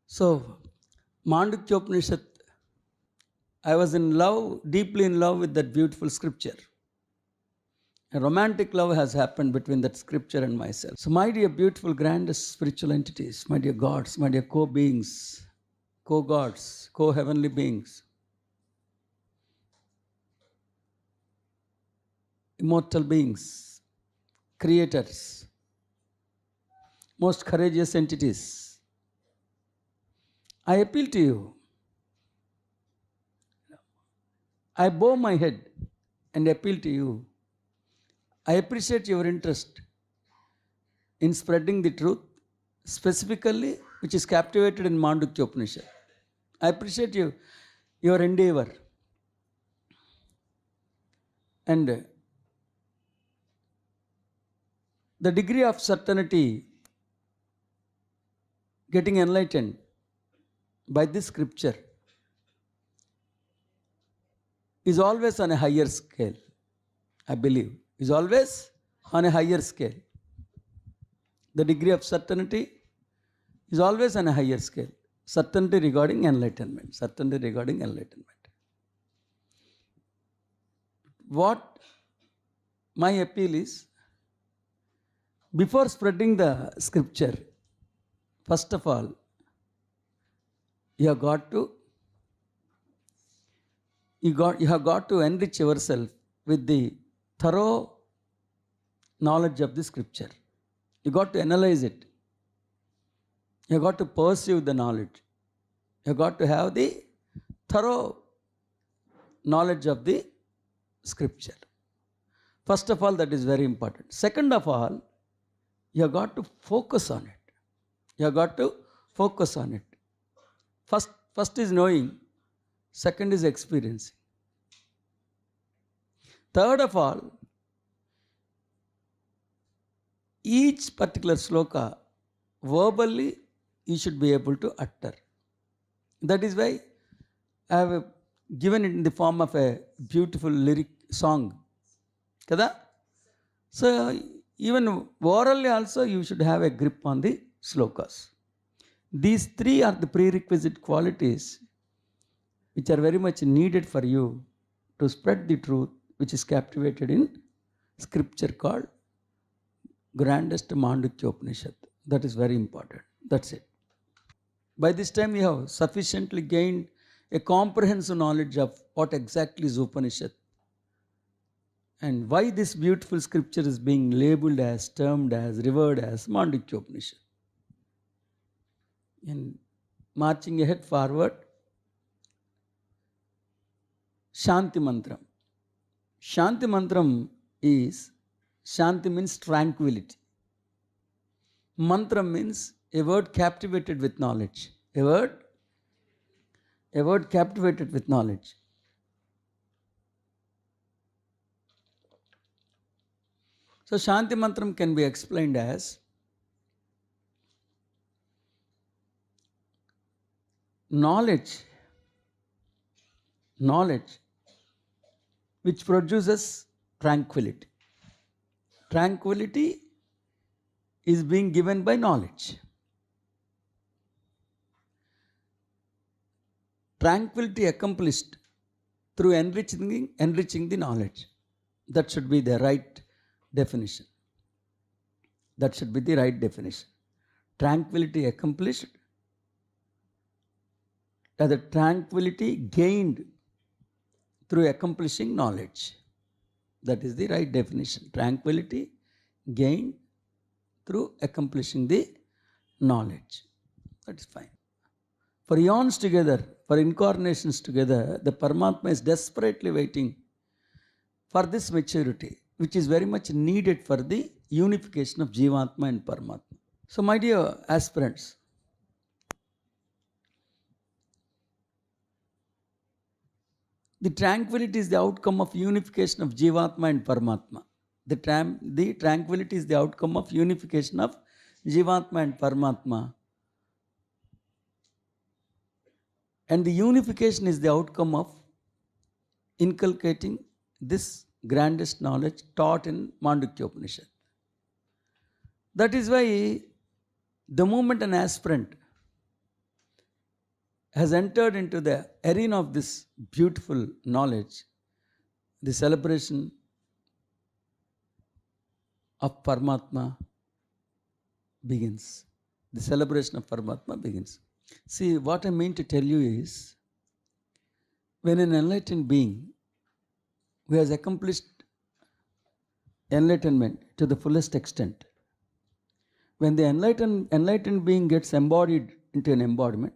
So, Mandukya Upanishad, I was in love, deeply in love with that beautiful scripture. A romantic love has happened between that scripture and myself. So, my dear beautiful, grandest spiritual entities, my dear gods, my dear co-beings, co-gods, co-heavenly beings, immortal beings, creators, most courageous entities, I appeal to you. I bow my head and appeal to you. I appreciate your interest in spreading the truth, specifically which is captivated in Mandukya Upanishad. I appreciate your endeavor. And the degree of certainty getting enlightened by this scripture is always on a higher scale, I believe, is always on a higher scale. The degree of certainty is always on a higher scale. Certainty regarding enlightenment. Certainty regarding enlightenment. What my appeal is, before spreading the scripture, first of all, you have got to enrich yourself with the thorough knowledge of the scripture. You got to analyze it. You got to pursue the knowledge. You got to have the thorough knowledge of the scripture. First of all, that is very important. Second of all, you have got to focus on it. You have got to focus on it. First is knowing. Second is experiencing. Third of all, each particular sloka, verbally, you should be able to utter. That is why I have given it in the form of a beautiful lyric song. Kada? So, even orally also, you should have a grip on the slokas. These three are the prerequisite qualities which are very much needed for you to spread the truth which is captivated in scripture called grandest Mandukya Upanishad. That is very important. That's it. By this time you have sufficiently gained a comprehensive knowledge of what exactly is Upanishad and why this beautiful scripture is being labeled as, termed as, revered as Mandukya Upanishad. And marching ahead forward, shanti mantram. Shanti mantram is, shanti means tranquility. Mantram means a word captivated with knowledge. A word captivated with knowledge. So shanti mantram can be explained as knowledge which produces tranquility. Tranquility is being given by knowledge. Tranquility accomplished through enriching the knowledge. That should be the right definition. That should be the right definition. Tranquility accomplished, the tranquility gained through accomplishing knowledge. That is the right definition. Tranquility gained through accomplishing the knowledge. That is fine. For eons together, for incarnations together, the Paramatma is desperately waiting for this maturity, which is very much needed for the unification of Jivatma and Paramatma. So, my dear aspirants, the tranquility is the outcome of unification of Jivatma and Paramatma. The tranquility is the outcome of unification of Jivatma and Paramatma. And the unification is the outcome of inculcating this grandest knowledge taught in Mandukya Upanishad. That is why the moment an aspirant has entered into the arena of this beautiful knowledge, the celebration of Paramatma begins. The celebration of Paramatma begins. See, what I mean to tell you is, when an enlightened being who has accomplished enlightenment to the fullest extent, when the enlightened being gets embodied into an embodiment,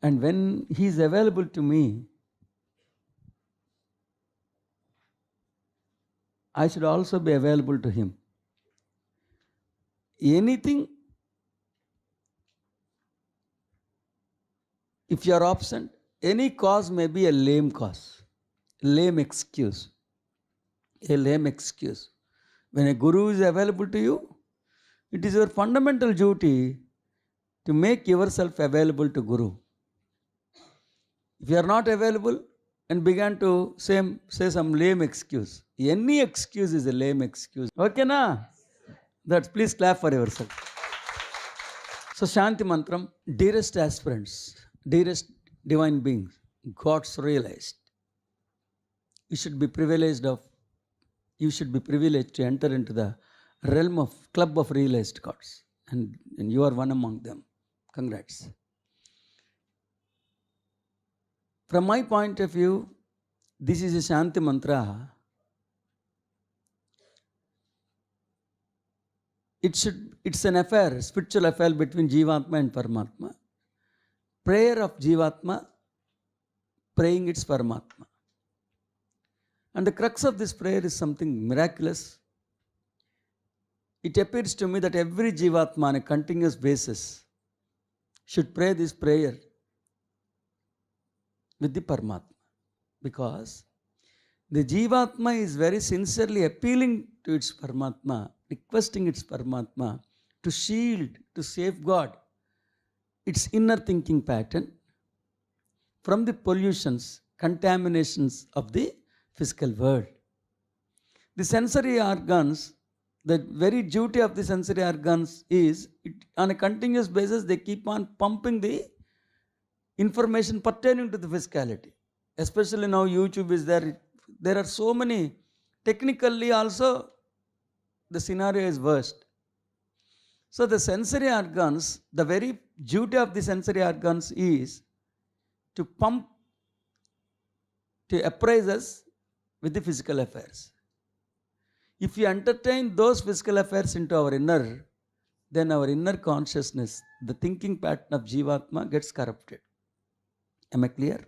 and when he is available to me, I should also be available to him. Anything, if you are absent, any cause may be a lame cause, lame excuse, a lame excuse. When a guru is available to you, it is your fundamental duty to make yourself available to guru. If you are not available and began to say some lame excuse, any excuse is a lame excuse. Okay, na? That's, please clap for yourself. So, Shanti mantram, dearest aspirants, dearest divine beings, gods realized. You should be privileged to enter into the realm of club of realized gods, and you are one among them. Congrats. From my point of view, this is a Shanti mantra. It's an affair, spiritual affair between Jivatma and Paramatma. Prayer of Jivatma, praying its Paramatma. And the crux of this prayer is something miraculous. It appears to me that every Jivatma on a continuous basis should pray this prayer with the Paramatma, because the Jivatma is very sincerely appealing to its Paramatma, requesting its Paramatma to shield, to safeguard its inner thinking pattern from the pollutions, contaminations of the physical world. The sensory organs, the very duty of the sensory organs is, on a continuous basis, they keep on pumping the information pertaining to the physicality. Especially now YouTube is there. There are so many, technically also the scenario is worst. So the sensory organs, the very duty of the sensory organs is to pump, to apprise us with the physical affairs. If we entertain those physical affairs into our inner, then our inner consciousness, the thinking pattern of Jivatma, gets corrupted. Am I clear?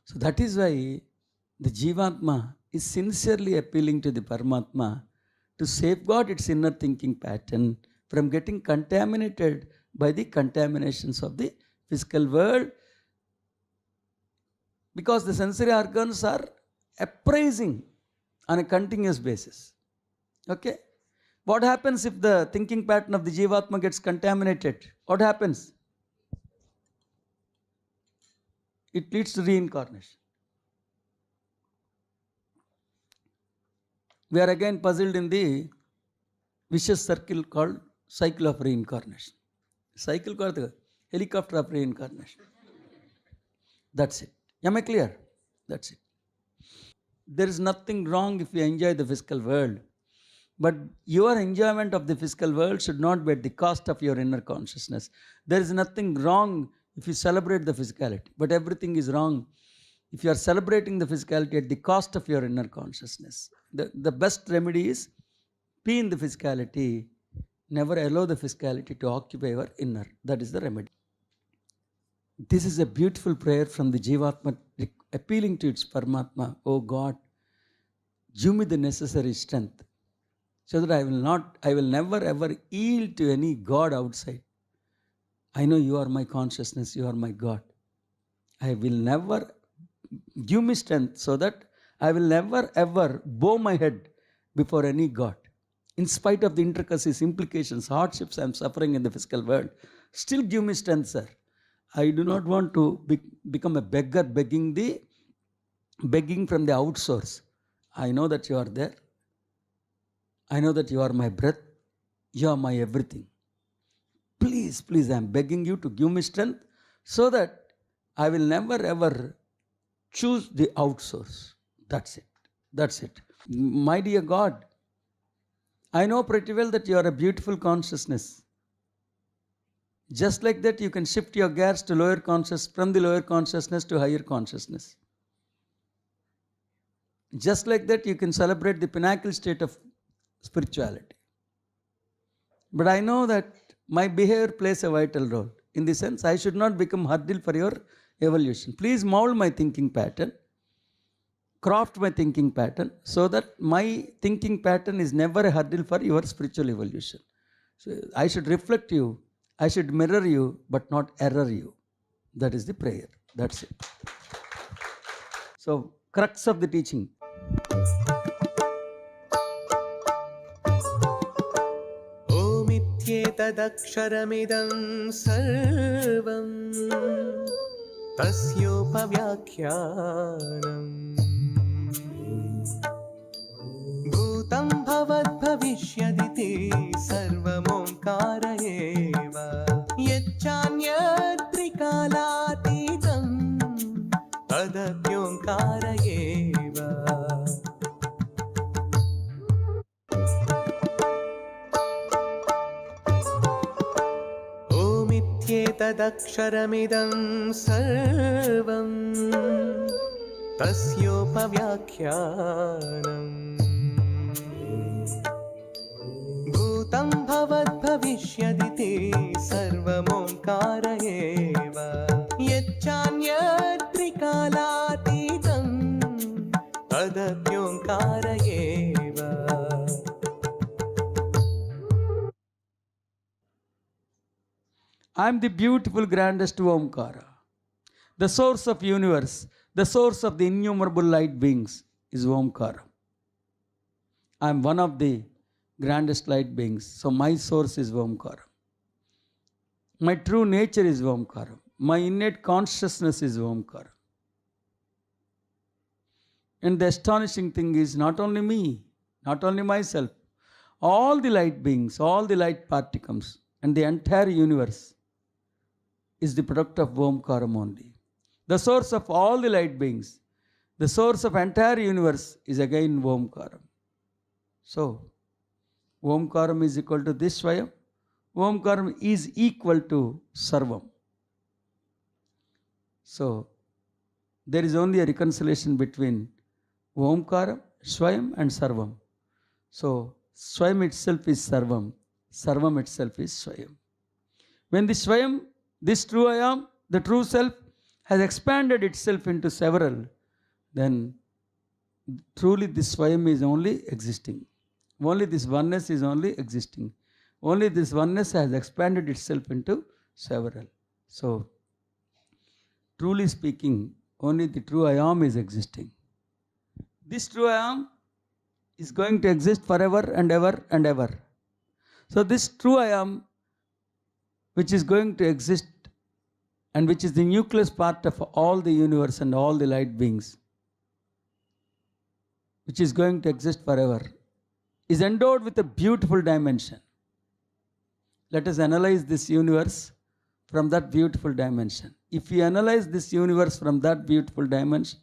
So that is why the Jivatma is sincerely appealing to the Paramatma to safeguard its inner thinking pattern from getting contaminated by the contaminations of the physical world, because the sensory organs are appraising on a continuous basis. Okay? What happens if the thinking pattern of the Jivatma gets contaminated? What happens? It leads to reincarnation. We are again puzzled in the vicious circle called cycle of reincarnation. Cycle called the helicopter of reincarnation. That's it. Am I clear? That's it. There is nothing wrong if you enjoy the physical world, but your enjoyment of the physical world should not be at the cost of your inner consciousness. There is nothing wrong if you celebrate the physicality, but everything is wrong if you are celebrating the physicality at the cost of your inner consciousness. The best remedy is be in the physicality, never allow the physicality to occupy your inner. That is the remedy. This is a beautiful prayer from the Jivatma appealing to its Paramatma. Oh God, give me the necessary strength so that I will never ever yield to any God outside. I know you are my consciousness, you are my God. I will never, give me strength so that I will never ever bow my head before any God. In spite of the intricacies, implications, hardships I am suffering in the physical world, still give me strength, sir. I do not want to become a beggar begging from the outsource. I know that you are there. I know that you are my breath. You are my everything. Please, please, I am begging you to give me strength so that I will never ever choose the outsource. That's it. That's it. My dear God, I know pretty well that you are a beautiful consciousness. Just like that, you can shift your gears to lower consciousness, from the lower consciousness to higher consciousness. Just like that, you can celebrate the pinnacle state of spirituality. But I know that my behavior plays a vital role. In the sense, I should not become hurdle for your evolution. Please mold my thinking pattern, craft my thinking pattern, so that my thinking pattern is never a hurdle for your spiritual evolution. So I should reflect you, I should mirror you, but not error you. That is the prayer. That's it. So, crux of the teaching. Omityetadaksharamidam sarvam tasyopavyakyanam bhutam bhavat bhavishyaditi sarvamomkara eva yacchanyadrikalaatitam tadapyomkara eva. Omityetadaksharamidam sarvam tasyopavyakyanam bhutam bhavat bhavishyaditi sarvamomkara eva yacchanyadrikalaatitam tadapyomkara eva. I am the beautiful, grandest Omkara. The source of universe, the source of the innumerable light beings is Omkara. I am one of the grandest light beings, so my source is Omkara. My true nature is Omkara. My innate consciousness is Omkara. And the astonishing thing is not only me, not only myself, all the light beings, all the light particles, and the entire universe is the product of Omkaram only. The source of all the light beings, the source of entire universe is again Omkaram. So, Omkaram is equal to this Swayam. Omkaram is equal to Sarvam. So, there is only a reconciliation between Omkaram, Swayam and Sarvam. So, Swayam itself is Sarvam. Sarvam itself is Swayam. When the Swayam, this true I am, the true self, has expanded itself into several, then truly this Swayam is only existing. Only this oneness is only existing. Only this oneness has expanded itself into several. So, truly speaking, only the true I am is existing. This true I am is going to exist forever and ever and ever. So, this true I am, which is going to exist and which is the nucleus part of all the universe and all the light beings, which is going to exist forever, is endowed with a beautiful dimension. Let us analyze this universe from that beautiful dimension. If we analyze this universe from that beautiful dimension,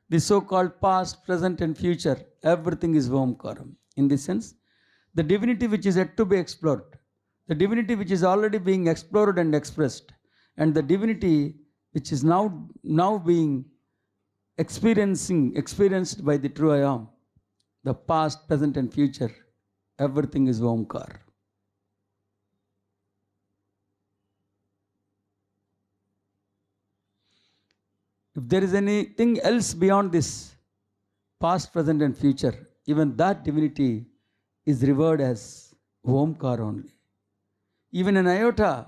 the so-called past, present and future, everything is Omkaram. In this sense, the divinity which is yet to be explored, the divinity which is already being explored and expressed, and the divinity which is now being experienced by the true I am, the past, present and future, everything is Omkar. If there is anything else beyond this, past, present and future, even that divinity is revered as Omkar only. Even an iota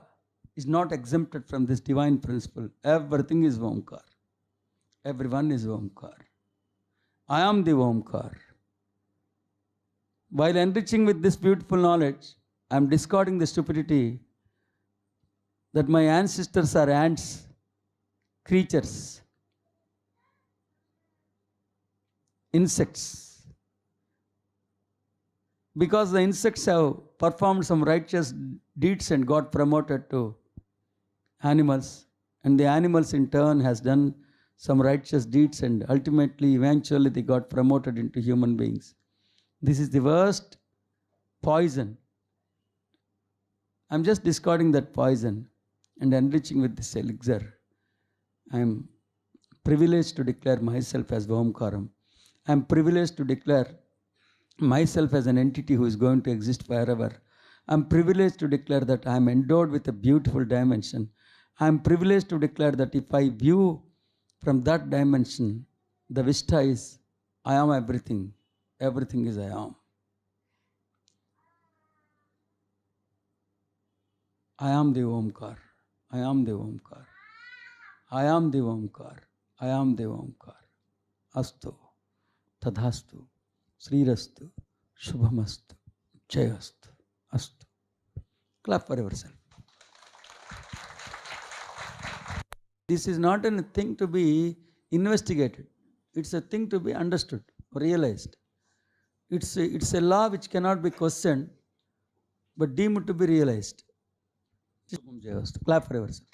is not exempted from this divine principle. Everything is Omkar. Everyone is Omkar. I am the Omkar. While enriching with this beautiful knowledge, I am discarding the stupidity that my ancestors are ants, creatures, insects. Because the insects have performed some righteous deeds and got promoted to animals, and the animals in turn has done some righteous deeds, and ultimately, eventually, they got promoted into human beings. This is the worst poison. I'm just discarding that poison and enriching with this elixir. I'm privileged to declare myself as Vamkaram. I'm privileged to declare myself as an entity who is going to exist forever. I'm privileged to declare that I'm endowed with a beautiful dimension. I'm privileged to declare that if I view from that dimension, the vista is I am everything. Everything is I am. I am the Omkar. I am the Omkar. I am the Omkar. I am the Omkar. Astu. Tadhastu. Srirastu. Shubhamastu. Jayastu. Astu. Clap for yourself. This is not a thing to be investigated. It's a thing to be understood, realized. It's a law which cannot be questioned, but deemed to be realized. Clap for yourself.